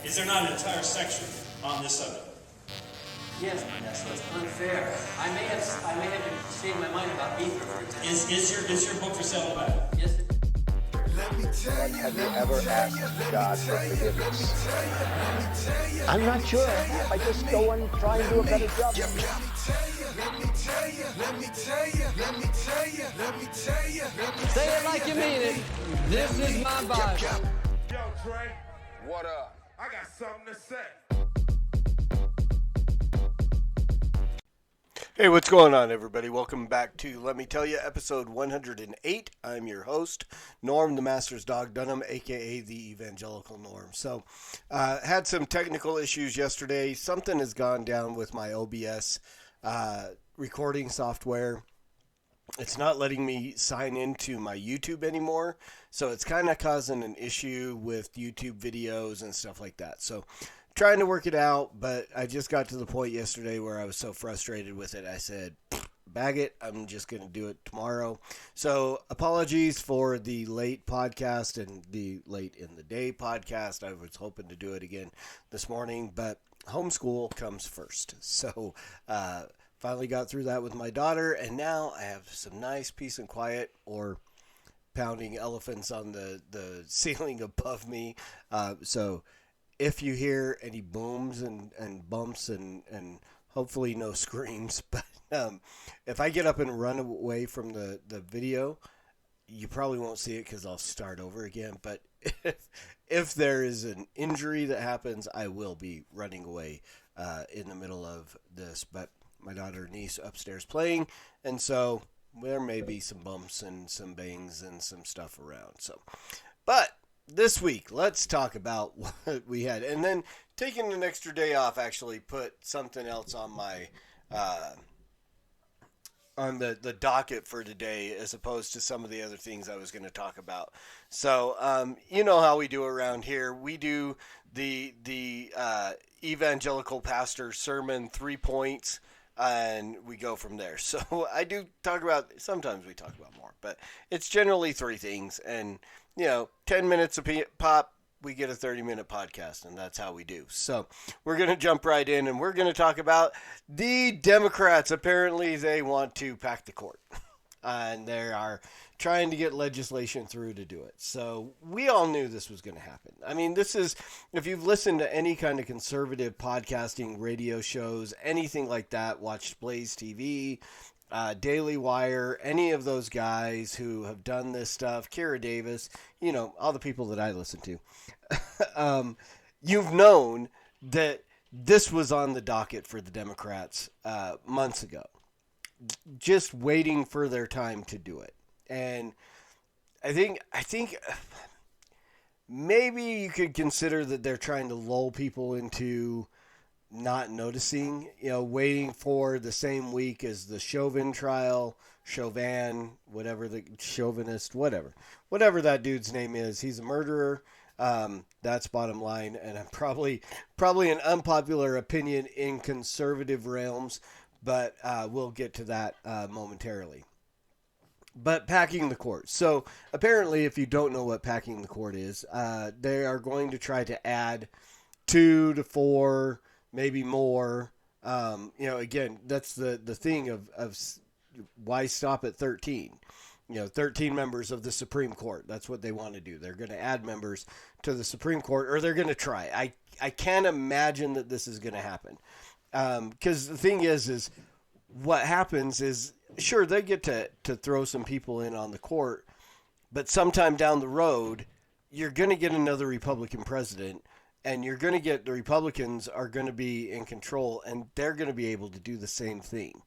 Is there not an entire section on this subject? Yes, so it's unfair. I may have been stating my mind about ether, for example. Is your book for sale back? Yes. But have you ever asked God for forgiveness? I'm not sure. I just go and try and do a better job. Say it like you mean it. This is my Bible. Yo, Trey. What up? I got something to say. Hey, what's going on, everybody? Welcome back to Let Me Tell You, episode 108. I'm your host, Norm, the Master's Dog Dunham, a.k.a. the Evangelical Norm. So, had some technical issues yesterday. Something has gone down with my OBS recording software. It's not letting me sign into my YouTube anymore, so it's kind of causing an issue with YouTube videos and stuff like that. So, trying to work it out, but I just got to the point yesterday where I was so frustrated with it. I said, bag it. I'm just going to do it tomorrow. So apologies for the late podcast and the late in the day podcast. I was hoping to do it again this morning, but homeschool comes first. So finally got through that with my daughter, and now I have some nice peace and quiet, or pounding elephants on the ceiling above me. So if you hear any booms and bumps and hopefully no screams, but if I get up and run away from the video, you probably won't see it because I'll start over again. But if there is an injury that happens, I will be running away in the middle of this. But my daughter and niece upstairs playing, and so there may be some bumps and some bangs and some stuff around. So, but this week, let's talk about what we had. And then taking an extra day off actually put something else on my on the docket for today, as opposed to some of the other things I was going to talk about. So, you know how we do around here. We do the Evangelical pastor sermon, 3 points, and we go from there. So I do talk about, sometimes we talk about more, but it's generally 3 things. And 10 minutes a pop, we get a 30-minute podcast, and that's how we do. So we're going to jump right in, and we're going to talk about the Democrats. Apparently, they want to pack the court, and they are trying to get legislation through to do it. So we all knew this was going to happen. I mean, this is, if you've listened to any kind of conservative podcasting, radio shows, anything like that, watched Blaze TV, Daily Wire, any of those guys who have done this stuff, Kira Davis, all the people that I listen to, you've known that this was on the docket for the Democrats months ago, just waiting for their time to do it. And I think maybe you could consider that they're trying to lull people into not noticing, waiting for the same week as the Chauvin trial, Chauvin, whatever the chauvinist, whatever that dude's name is. He's a murderer. That's bottom line. And I'm probably an unpopular opinion in conservative realms, but we'll get to that momentarily. But packing the court. So apparently, if you don't know what packing the court is, they are going to try to add 2 to 4, maybe more. Again, that's the thing of why stop at 13? 13 members of the Supreme Court. That's what they want to do. They're going to add members to the Supreme Court, or they're going to try. I can't imagine that this is going to happen. Because the thing is what happens is, sure, they get to throw some people in on the court, but sometime down the road, you're going to get another Republican president, and you're going to get the Republicans are going to be in control, and they're going to be able to do the same thing.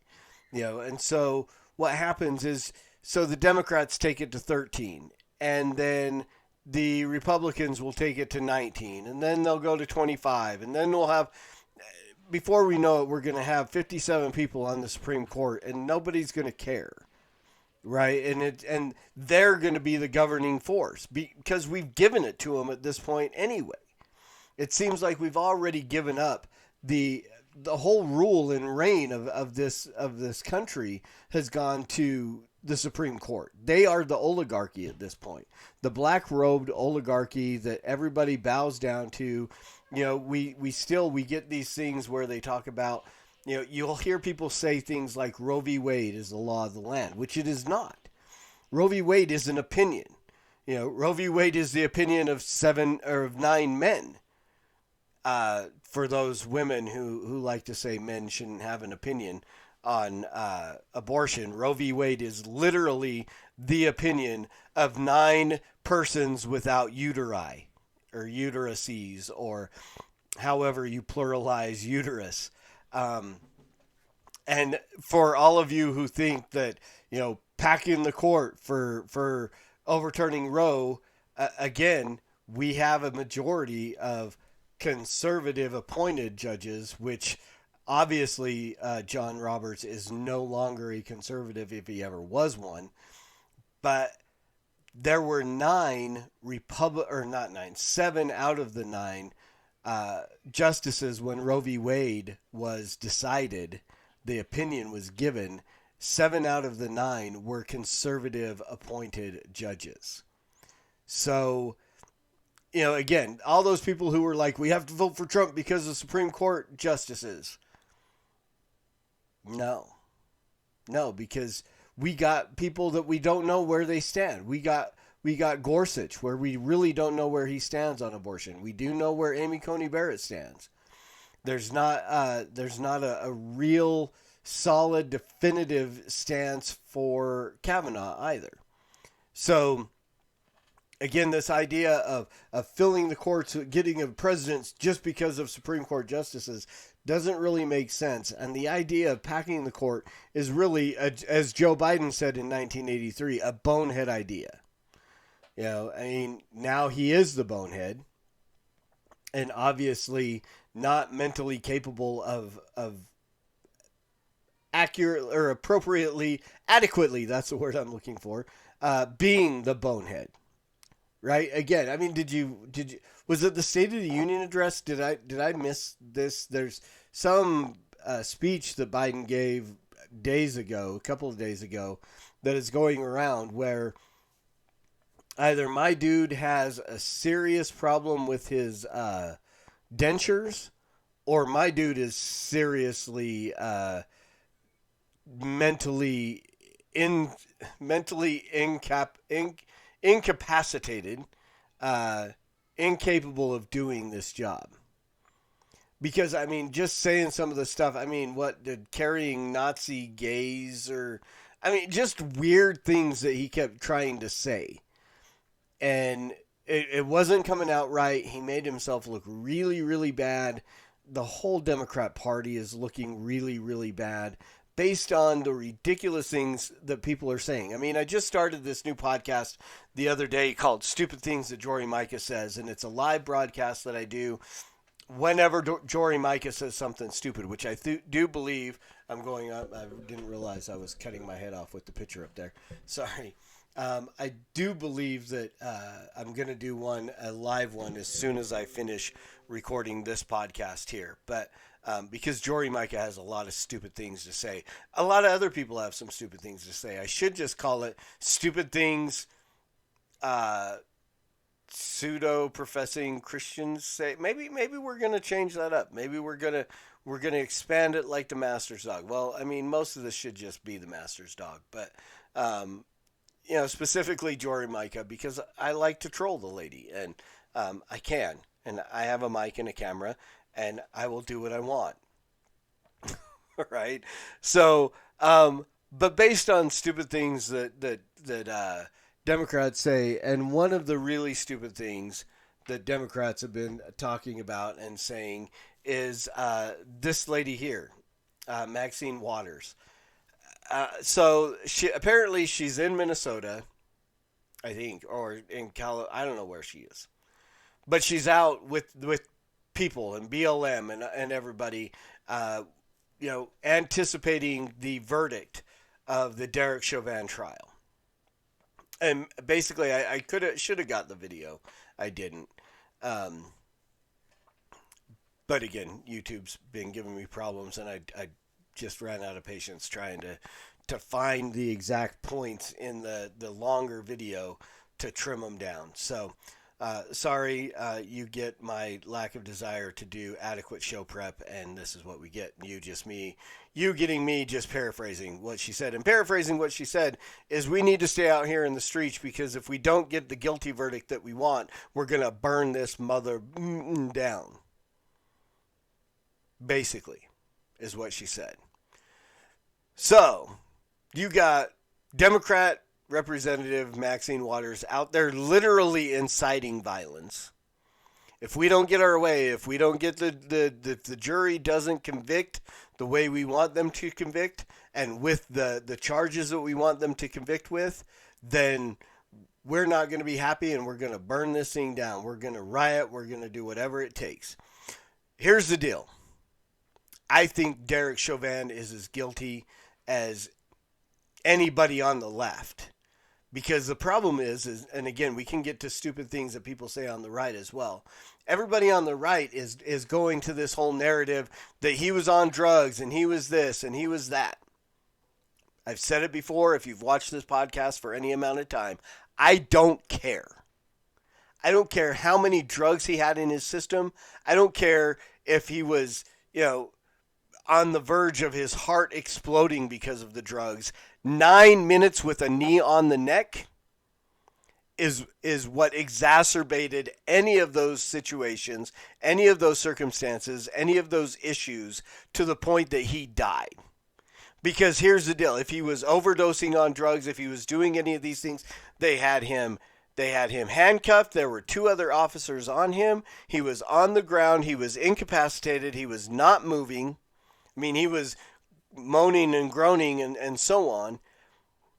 And so what happens is, so the Democrats take it to 13, and then the Republicans will take it to 19, and then they'll go to 25, and then we'll have, before we know it, we're going to have 57 people on the Supreme Court, and nobody's going to care, right? And they're going to be the governing force because we've given it to them at this point anyway. It seems like we've already given up the whole rule and reign of this country has gone to the Supreme Court. They are the oligarchy at this point, the black-robed oligarchy that everybody bows down to. we get these things where they talk about, you'll hear people say things like Roe v. Wade is the law of the land, which it is not. Roe v. Wade is an opinion. Roe v. Wade is the opinion of 7 or of 9 men. For those women who like to say men shouldn't have an opinion on abortion, Roe v. Wade is literally the opinion of 9 persons without uteri or uteruses, or however you pluralize uterus. And for all of you who think that, packing the court for overturning Roe, again, we have a majority of conservative appointed judges, which obviously John Roberts is no longer a conservative if he ever was one. But there were 7 out of the 9 justices when Roe v. Wade was decided, the opinion was given. 7 out of the 9 were conservative appointed judges. So, again, all those people who were like, we have to vote for Trump because of Supreme Court justices. No, because we got people that we don't know where they stand. We got Gorsuch, where we really don't know where he stands on abortion. We do know where Amy Coney Barrett stands. There's not a real solid, definitive stance for Kavanaugh either. So, again, this idea of filling the courts, getting a president just because of Supreme Court justices doesn't really make sense. And the idea of packing the court is really, as Joe Biden said in 1983, a bonehead idea. Now he is the bonehead, and obviously not mentally capable of accurate or adequately, that's the word I'm looking for, being the bonehead. Right? Again, was it the State of the Union address? Did I miss this? There's some speech that Biden gave a couple of days ago, that is going around where either my dude has a serious problem with his dentures, or my dude is seriously mentally incapacitated, incapable of doing this job. Because, just saying some of the stuff, carrying Nazi gays, or, just weird things that he kept trying to say. And it wasn't coming out right. He made himself look really, really bad. The whole Democrat Party is looking really, really bad based on the ridiculous things that people are saying. I just started this new podcast the other day called Stupid Things That Jory Micah Says, and it's a live broadcast that I do whenever Jory Micah says something stupid, which I do believe. I'm going up. I didn't realize I was cutting my head off with the picture up there. Sorry. I do believe that I'm going to do a live one as soon as I finish recording this podcast here. But because Jory Micah has a lot of stupid things to say. A lot of other people have some stupid things to say. I should just call it Stupid Things Pseudo-Professing Christians Say. Maybe we're going to change that up. Maybe we're going to expand it like the Master's Dog. Well, most of this should just be the Master's Dog. But, specifically Jory Micah, because I like to troll the lady. And I can. And I have a mic and a camera. And I will do what I want. Right? So, but based on stupid things that Democrats say, and one of the really stupid things that Democrats have been talking about and saying is this lady here, Maxine Waters. So she's in Minnesota, I think, or in I don't know where she is. But she's out with people and BLM and everybody, anticipating the verdict of the Derek Chauvin trial. And basically, I should have got the video. I didn't. But again, YouTube's been giving me problems, and I just ran out of patience trying to find the exact points in the longer video to trim them down. So, Sorry, you get my lack of desire to do adequate show prep, and this is what we get. You getting me just paraphrasing what she said. And paraphrasing what she said is we need to stay out here in the streets because if we don't get the guilty verdict that we want, we're going to burn this mother down. Basically, is what she said. So, you got Democrat Representative Maxine Waters out there literally inciting violence. If we don't get our way, if we don't get the jury doesn't convict the way we want them to convict and with the charges that we want them to convict with, then we're not going to be happy and we're going to burn this thing down. We're going to riot. We're going to do whatever it takes. Here's the deal. I think Derek Chauvin is as guilty as anybody on the left. Because the problem is, and again, we can get to stupid things that people say on the right as well. Everybody on the right is going to this whole narrative that he was on drugs and he was this and he was that. I've said it before. If you've watched this podcast for any amount of time, I don't care. I don't care how many drugs he had in his system. I don't care if he was, on the verge of his heart exploding because of the drugs. 9 minutes with a knee on the neck is what exacerbated any of those situations, any of those circumstances, any of those issues to the point that he died. Because here's the deal. If he was overdosing on drugs, if he was doing any of these things, they had him handcuffed. There were 2 other officers on him. He was on the ground. He was incapacitated. He was not moving. I mean, he was moaning and groaning and so on.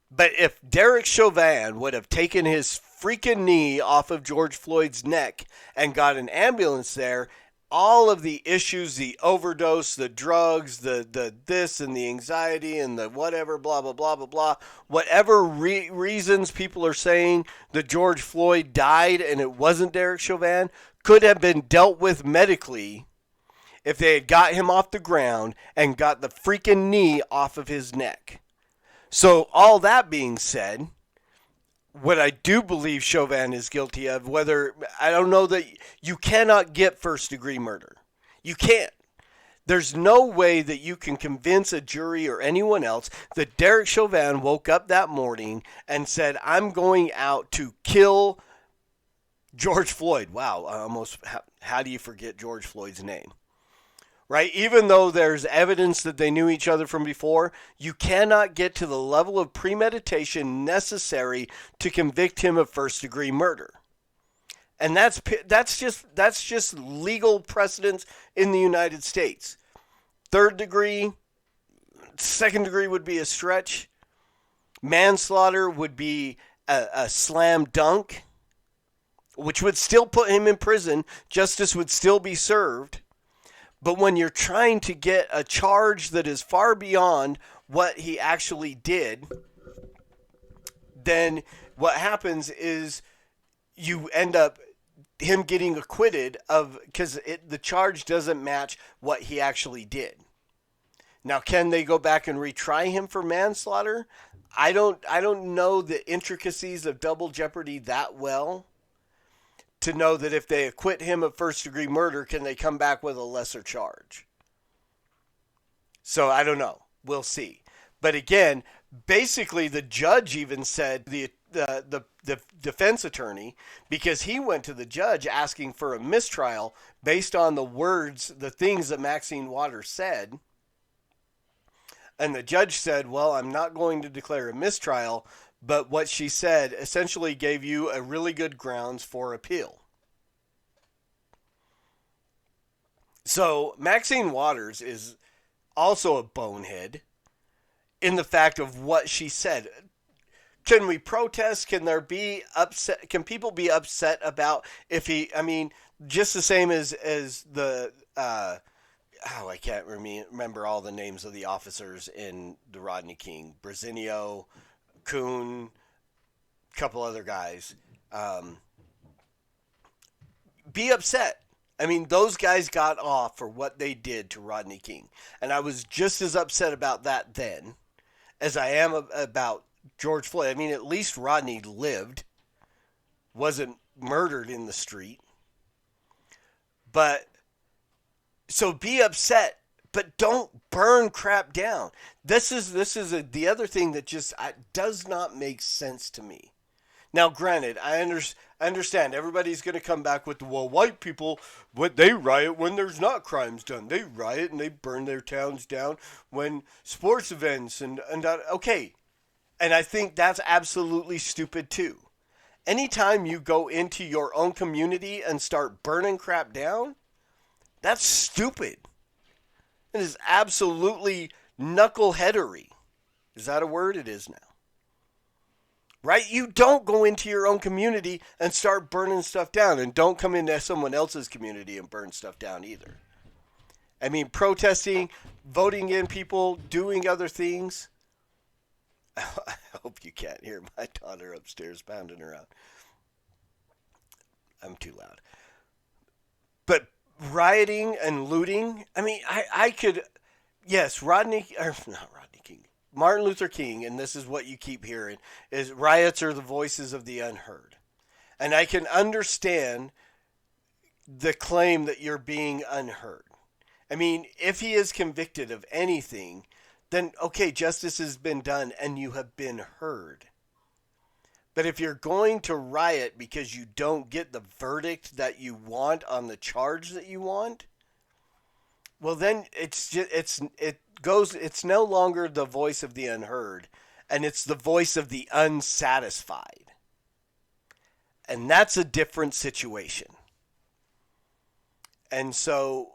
But if Derek Chauvin would have taken his freaking knee off of George Floyd's neck and got an ambulance there, all of the issues, the overdose, the drugs, the this and the anxiety and the whatever, blah, blah, blah, blah, blah, whatever reasons people are saying that George Floyd died and it wasn't Derek Chauvin, could have been dealt with medically if they had got him off the ground and got the freaking knee off of his neck. So all that being said, what I do believe Chauvin is guilty of, I don't know that you cannot get first-degree murder. You can't. There's no way that you can convince a jury or anyone else that Derek Chauvin woke up that morning and said, I'm going out to kill George Floyd. Wow, how do you forget George Floyd's name? Right? Even though there's evidence that they knew each other from before, you cannot get to the level of premeditation necessary to convict him of first-degree murder. And that's just legal precedence in the United States. Third degree, second degree would be a stretch. Manslaughter would be a slam dunk, which would still put him in prison. Justice would still be served. But when you're trying to get a charge that is far beyond what he actually did, then what happens is you end up him getting acquitted because the charge doesn't match what he actually did. Now, can they go back and retry him for manslaughter? I don't know the intricacies of double jeopardy that well to know that if they acquit him of first-degree murder, can they come back with a lesser charge? So I don't know. We'll see. But again, basically the judge even said, the defense attorney, because he went to the judge asking for a mistrial based on the things that Maxine Waters said. And the judge said, well, I'm not going to declare a mistrial, but what she said essentially gave you a really good grounds for appeal. So Maxine Waters is also a bonehead in the fact of what she said. Can we protest? Can there be upset? Can people be upset about if just the same as the, I can't remember all the names of the officers in the Rodney King, Brazinio, Kuhn, a couple other guys, be upset. I mean, those guys got off for what they did to Rodney King. And I was just as upset about that then as I am about George Floyd. I mean, at least Rodney lived, wasn't murdered in the street. But so be upset, but don't burn crap down. This is the other thing that just does not make sense to me. Now, granted, I understand everybody's going to come back with, well, white people, they riot when there's not crimes done. They riot and they burn their towns down when sports events and okay. And I think that's absolutely stupid too. Anytime you go into your own community and start burning crap down, that's stupid. It is absolutely knuckleheadery. Is that a word? It is now. Right? You don't go into your own community and start burning stuff down. And don't come into someone else's community and burn stuff down either. I mean, protesting, voting in people, doing other things. I hope you can't hear my daughter upstairs pounding around. I'm too loud. But rioting and looting, I mean, I could, yes, Martin Luther King, and this is what you keep hearing, is riots are the voices of the unheard. And I can understand the claim that you're being unheard. I mean, if he is convicted of anything, then okay, justice has been done and you have been heard. But if you're going to riot because you don't get the verdict that you want on the charge that you want, well then it's no longer the voice of the unheard, and it's the voice of the unsatisfied. And that's a different situation. And so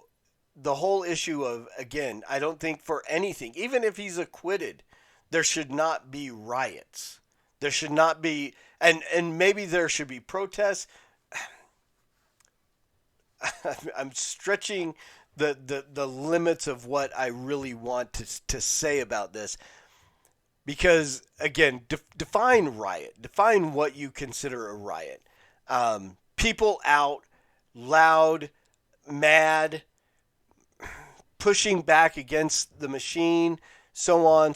the whole issue of, again, I don't think for anything, even if he's acquitted, there should not be riots. There should not be, and maybe there should be protests. I'm stretching the limits of what I really want to say about this. Because, again, define riot. Define what you consider a riot. People out, loud, mad, pushing back against the machine, so on,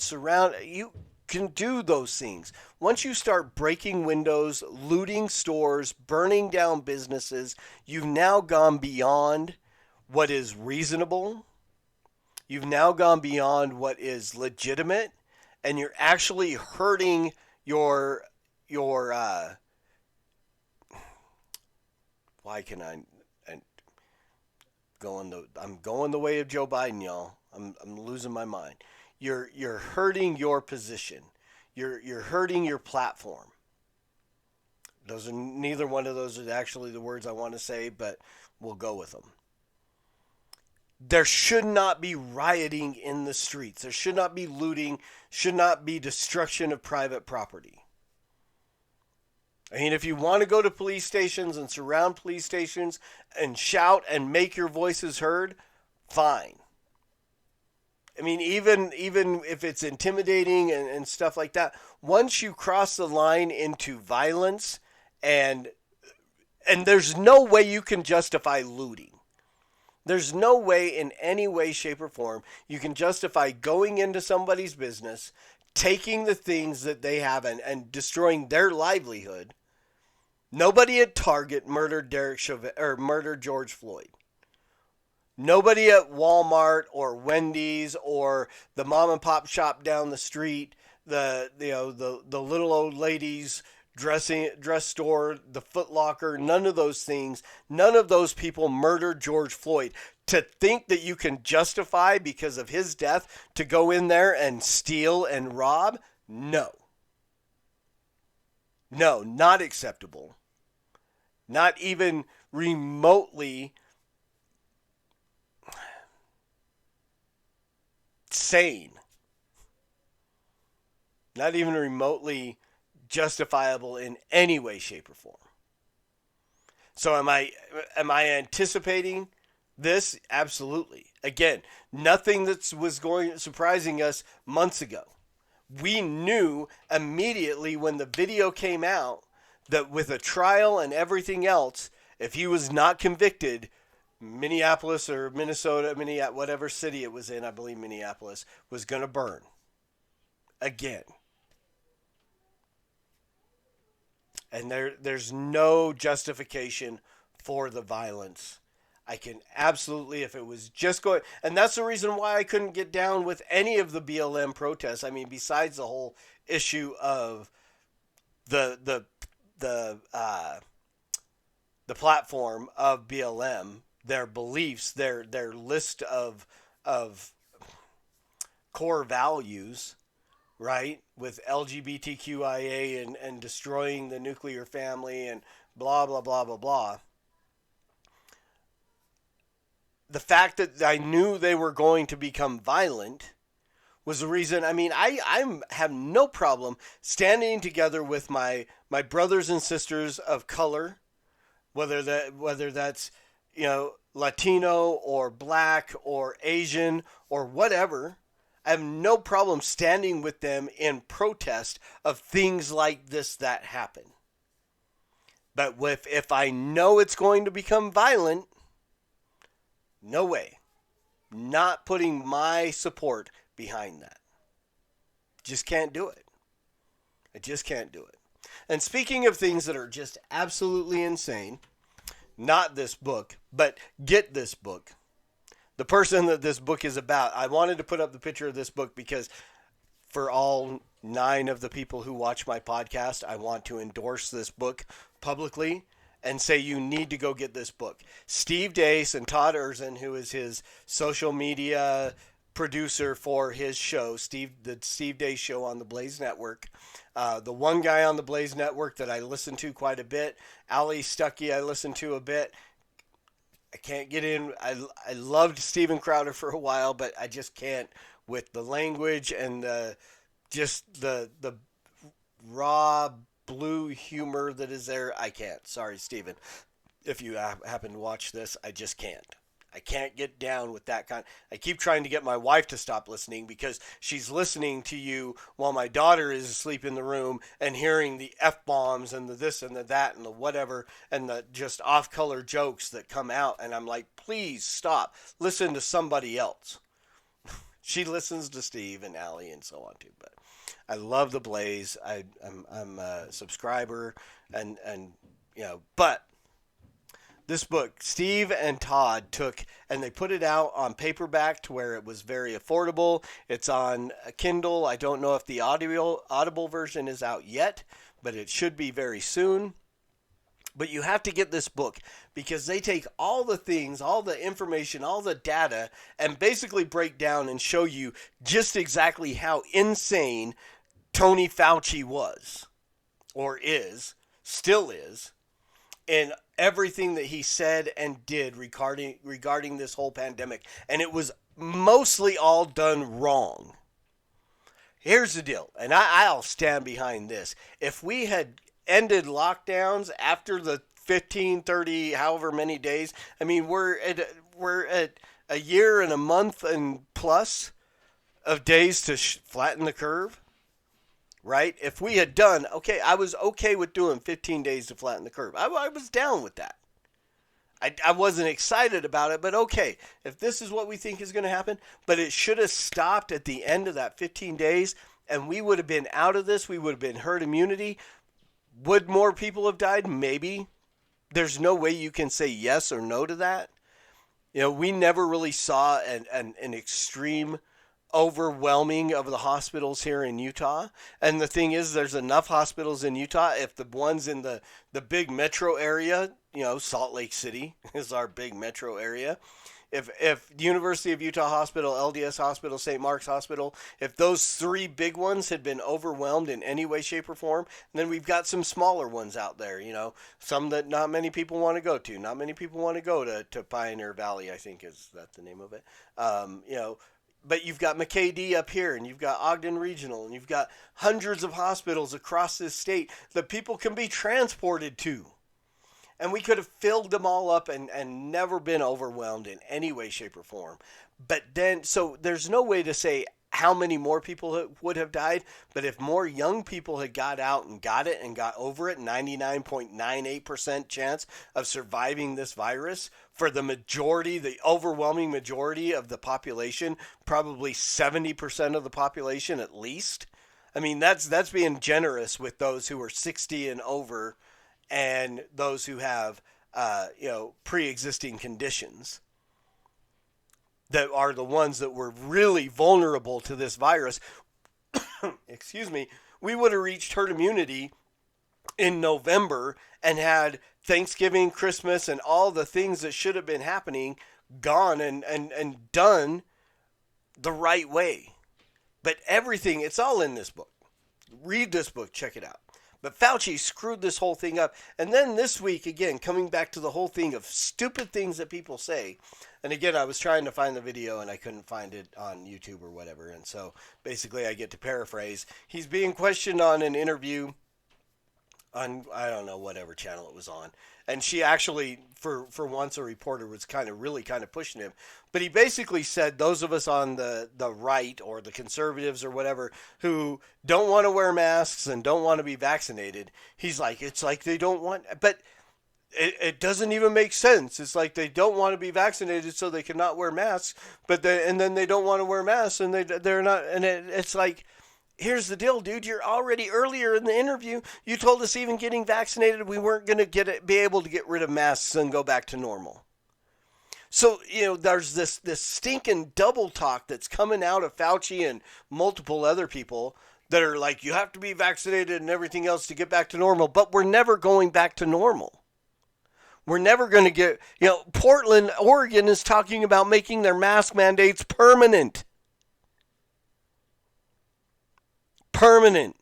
you can do those things. Once you start breaking windows, looting stores, burning down businesses, you've now gone beyond what is reasonable. You've now gone beyond what is legitimate, and you're actually hurting your I'm going the way of Joe Biden, y'all. I'm losing my mind. You're hurting your position. You're hurting your platform. Neither one of those are actually the words I want to say, but we'll go with them. There should not be rioting in the streets. There should not be looting. Should not be destruction of private property. I mean, if you want to go to police stations and surround police stations and shout and make your voices heard, fine. I mean, even if it's intimidating and stuff like that, once you cross the line into violence, and there's no way you can justify looting. There's no way in any way, shape, or form you can justify going into somebody's business, taking the things that they have and destroying their livelihood. Nobody at Target murdered Derek Chauvin or murdered George Floyd. Nobody at Walmart or Wendy's or the mom and pop shop down the street, the little old ladies dress store, the Foot Locker, none of those things, none of those people murdered George Floyd. To think that you can justify because of his death to go in there and steal and rob? No. No, not acceptable. Not even remotely sane. Not even remotely justifiable in any way, shape, or form. So am I anticipating this? Absolutely. Again, nothing that was surprising us months ago. We knew immediately when the video came out that with a trial and everything else, if he was not convicted, Minneapolis or Minnesota, whatever city it was in, I believe Minneapolis, was going to burn. Again. And there's no justification for the violence. I can absolutely, if it was just going, and that's the reason why I couldn't get down with any of the BLM protests. I mean, besides the whole issue of the platform of BLM, their beliefs, their list of core values, right, with LGBTQIA and destroying the nuclear family and blah blah blah blah blah. The fact that I knew they were going to become violent was the reason. I mean, I have no problem standing together with my brothers and sisters of color, whether that's, you know, Latino or black or Asian or whatever. I have no problem standing with them in protest of things like this that happen. But if I know it's going to become violent, no way. Not putting my support behind that. Just can't do it. I just can't do it. And speaking of things that are just absolutely insane, not this book, but get this book. The person that this book is about. I wanted to put up the picture of this book because for all 9 of the people who watch my podcast, I want to endorse this book publicly and say you need to go get this book. Steve Deace and Todd Erzin, who is his social media producer for his show, the Steve Deace Show on the Blaze Network. The one guy on the Blaze Network that I listen to quite a bit, Ali Stuckey, I listen to a bit. I can't get in. I loved Steven Crowder for a while, but I just can't with the language and the raw blue humor that is there. I can't. Sorry, Steven. If you happen to watch this, I just can't. I can't get down with that kind. I keep trying to get my wife to stop listening because she's listening to you while my daughter is asleep in the room and hearing the F-bombs and the this and the that and the whatever and the just off-color jokes that come out. And I'm like, please stop. Listen to somebody else. She listens to Steve and Allie and so on too. But I love the Blaze. I'm a subscriber and you know, but this book, Steve and Todd took, and they put it out on paperback to where it was very affordable. It's on a Kindle. I don't know if the Audible version is out yet, but it should be very soon. But you have to get this book because they take all the things, all the information, all the data, and basically break down and show you just exactly how insane Tony Fauci was, or is, still is, in everything that he said and did regarding this whole pandemic. And it was mostly all done wrong. Here's the deal, and I'll stand behind this. If we had ended lockdowns after the 15, 30, however many days, I mean, we're at a year and a month and plus of days to flatten the curve. Right? If we had done, okay, I was okay with doing 15 days to flatten the curve. I was down with that. I wasn't excited about it, but okay, if this is what we think is going to happen, but it should have stopped at the end of that 15 days, and we would have been out of this. We would have been herd immunity. Would more people have died? Maybe. There's no way you can say yes or no to that. You know, we never really saw an extreme overwhelming of the hospitals here in Utah. And the thing is, there's enough hospitals in Utah. If the ones in the big metro area, you know, Salt Lake City is our big metro area. If the University of Utah Hospital, LDS Hospital, St. Mark's Hospital, if those 3 big ones had been overwhelmed in any way, shape, or form, then we've got some smaller ones out there, you know, some that not many people want to go to. Not many people want to go to Pioneer Valley, I think is that the name of it. You know, but you've got McKay-D up here, and you've got Ogden Regional, and you've got hundreds of hospitals across this state that people can be transported to. And we could have filled them all up and never been overwhelmed in any way, shape, or form. But then, so there's no way to say how many more people would have died. But if more young people had got out and got it and got over it, 99.98% chance of surviving this virus, for the majority, the overwhelming majority of the population, probably 70% of the population at least. I mean, that's being generous with those who are 60 and over and those who have, pre-existing conditions that are the ones that were really vulnerable to this virus. Excuse me. We would have reached herd immunity in November and had Thanksgiving, Christmas, and all the things that should have been happening gone and done the right way. But everything, it's all in this book. Read this book, check it out. But Fauci screwed this whole thing up. And then this week, again, coming back to the whole thing of stupid things that people say. And again, I was trying to find the video and I couldn't find it on YouTube or whatever. And so basically I get to paraphrase. He's being questioned on an interview on, I don't know, whatever channel it was on. And she actually, for once, a reporter was really pushing him. But he basically said those of us on the right or the conservatives or whatever who don't want to wear masks and don't want to be vaccinated, he's like, it's like they don't want, but it doesn't even make sense. It's like they don't want to be vaccinated so they cannot wear masks, and then they don't want to wear masks and they're not, and it's like, here's the deal, dude. You're already earlier in the interview. You told us even getting vaccinated, we weren't going to be able to get rid of masks and go back to normal. So, there's this stinking double talk that's coming out of Fauci and multiple other people that are like, you have to be vaccinated and everything else to get back to normal. But we're never going back to normal. We're never going to get, Portland, Oregon is talking about making their mask mandates permanent. Permanent.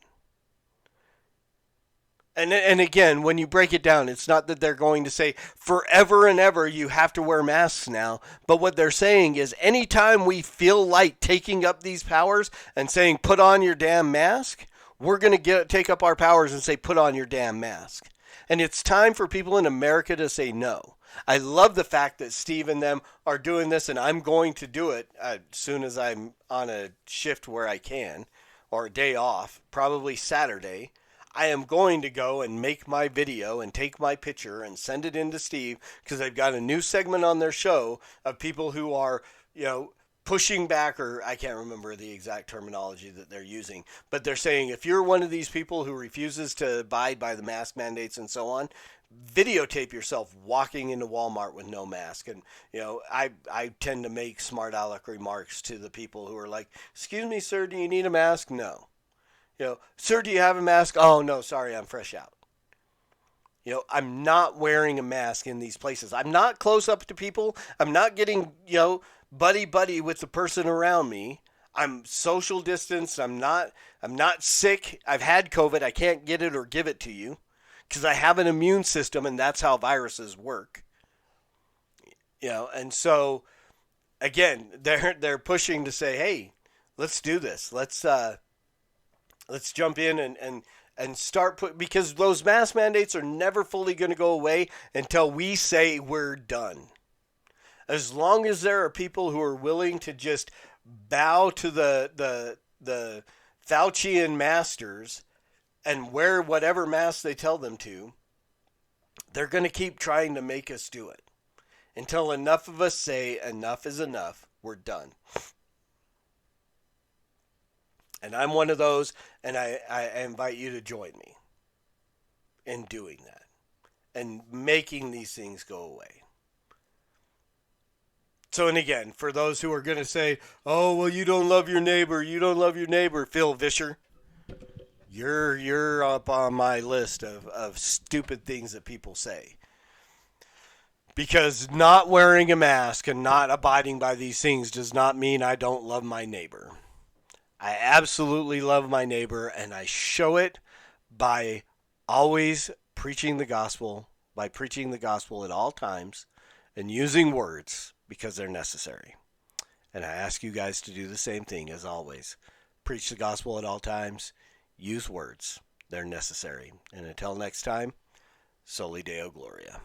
And again, when you break it down, it's not that they're going to say forever and ever you have to wear masks now. But what they're saying is anytime we feel like taking up these powers and saying put on your damn mask, we're going to take up our powers and say put on your damn mask. And it's time for people in America to say no. I love the fact that Steve and them are doing this, and I'm going to do it as soon as I'm on a shift where I can. Or a day off, probably Saturday, I am going to go and make my video and take my picture and send it in to Steve because they've got a new segment on their show of people who are, pushing back, or I can't remember the exact terminology that they're using, but they're saying if you're one of these people who refuses to abide by the mask mandates and so on, videotape yourself walking into Walmart with no mask. And, I tend to make smart aleck remarks to the people who are like, excuse me, sir, do you need a mask? No. Sir, do you have a mask? Oh, no, sorry, I'm fresh out. I'm not wearing a mask in these places. I'm not close up to people. I'm not getting, buddy with the person around me. I'm social distanced. I'm not sick. I've had COVID. I can't get it or give it to you because I have an immune system, and that's how viruses work. And so again, they're pushing to say, hey, let's do this. Let's jump in and start because those mask mandates are never fully going to go away until we say we're done. As long as there are people who are willing to just bow to the Faucian masters and wear whatever mask they tell them to, they're going to keep trying to make us do it. Until enough of us say enough is enough, we're done. And I'm one of those, and I invite you to join me in doing that and making these things go away. So, and again, for those who are going to say, oh, well, you don't love your neighbor, Phil Vischer, you're up on my list of stupid things that people say. Because not wearing a mask and not abiding by these things does not mean I don't love my neighbor. I absolutely love my neighbor, and I show it by always preaching the gospel, at all times, and using words because they're necessary. And I ask you guys to do the same thing as always. Preach the gospel at all times, use words. They're necessary. And until next time, Soli Deo Gloria.